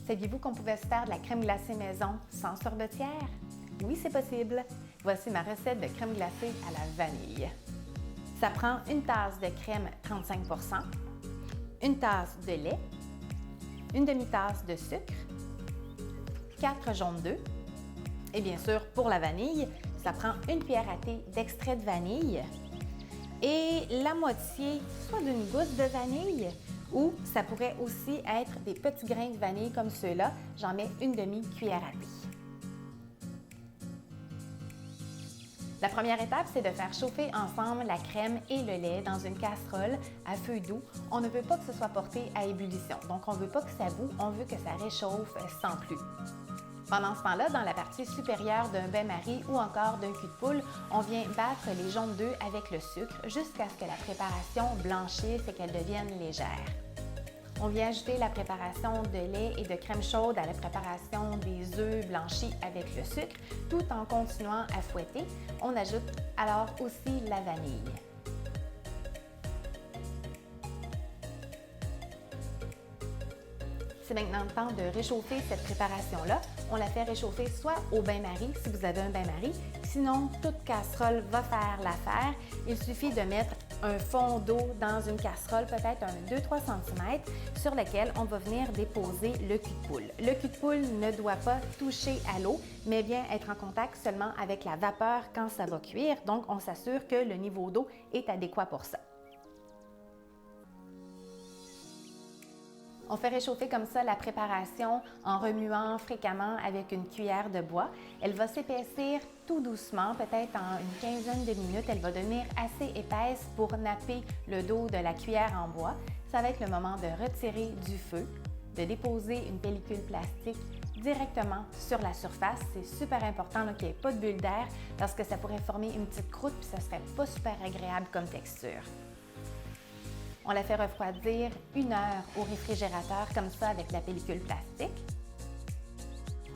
Saviez-vous qu'on pouvait se faire de la crème glacée maison sans sorbetière? Oui, c'est possible. Voici ma recette de crème glacée à la vanille. Ça prend une tasse de crème 35 %, une tasse de lait, une demi-tasse de sucre, 4 jaunes d'œufs et bien sûr, pour la vanille, ça prend une cuillère à thé d'extrait de vanille et la moitié soit d'une gousse de vanille ou ça pourrait aussi être des petits grains de vanille comme ceux-là. J'en mets une demi-cuillère à thé. La première étape, c'est de faire chauffer ensemble la crème et le lait dans une casserole à feu doux. On ne veut pas que ce soit porté à ébullition, donc on ne veut pas que ça bout, on veut que ça réchauffe sans plus. Pendant ce temps-là, dans la partie supérieure d'un bain-marie ou encore d'un cul de poule, on vient battre les jaunes d'œufs avec le sucre jusqu'à ce que la préparation blanchisse et qu'elle devienne légère. On vient ajouter la préparation de lait et de crème chaude à la préparation des œufs blanchis avec le sucre, tout en continuant à fouetter. On ajoute alors aussi la vanille. C'est maintenant le temps de réchauffer cette préparation-là. On la fait réchauffer soit au bain-marie, si vous avez un bain-marie, sinon toute casserole va faire l'affaire. Il suffit de mettre un fond d'eau dans une casserole, peut-être un 2-3 cm, sur lequel on va venir déposer le cul de poule. Le cul de poule ne doit pas toucher à l'eau, mais bien être en contact seulement avec la vapeur quand ça va cuire. Donc, on s'assure que le niveau d'eau est adéquat pour ça. On fait réchauffer comme ça la préparation en remuant fréquemment avec une cuillère de bois. Elle va s'épaissir tout doucement, peut-être en une quinzaine de minutes. Elle va devenir assez épaisse pour napper le dos de la cuillère en bois. Ça va être le moment de retirer du feu, de déposer une pellicule plastique directement sur la surface. C'est super important qu'il n'y ait pas de bulle d'air parce que ça pourrait former une petite croûte puis ça ne serait pas super agréable comme texture. On la fait refroidir 1 heure au réfrigérateur comme ça avec la pellicule plastique.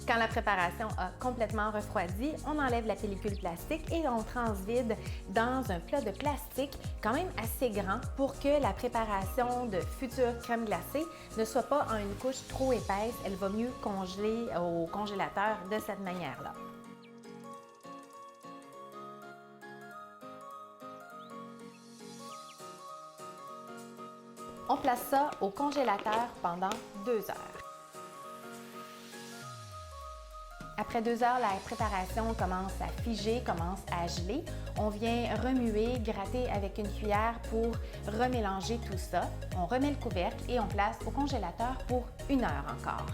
Quand la préparation a complètement refroidi, on enlève la pellicule plastique et on transvide dans un plat de plastique quand même assez grand pour que la préparation de future crème glacée ne soit pas en une couche trop épaisse. Elle va mieux congeler au congélateur de cette manière-là. On place ça au congélateur pendant 2 heures. Après 2 heures, la préparation commence à figer, commence à geler. On vient remuer, gratter avec une cuillère pour remélanger tout ça. On remet le couvercle et on place au congélateur pour 1 heure encore.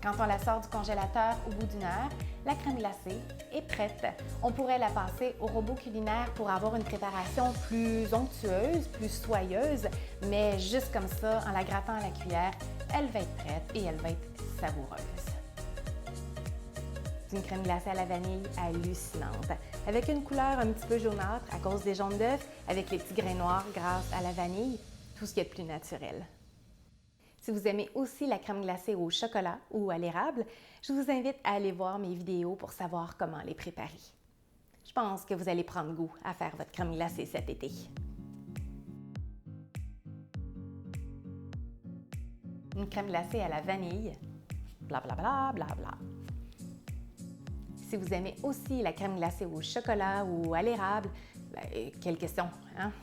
Quand on la sort du congélateur au bout d'1 heure, la crème glacée est prête. On pourrait la passer au robot culinaire pour avoir une préparation plus onctueuse, plus soyeuse, mais juste comme ça, en la grattant à la cuillère, elle va être prête et elle va être savoureuse. C'est une crème glacée à la vanille hallucinante, avec une couleur un petit peu jaunâtre à cause des jaunes d'œufs, avec les petits grains noirs grâce à la vanille, tout ce qui est de plus naturel. Si vous aimez aussi la crème glacée au chocolat ou à l'érable, je vous invite à aller voir mes vidéos pour savoir comment les préparer. Je pense que vous allez prendre goût à faire votre crème glacée cet été. Une crème glacée à la vanille, blablabla, blabla. Si vous aimez aussi la crème glacée au chocolat ou à l'érable, quelle question, hein?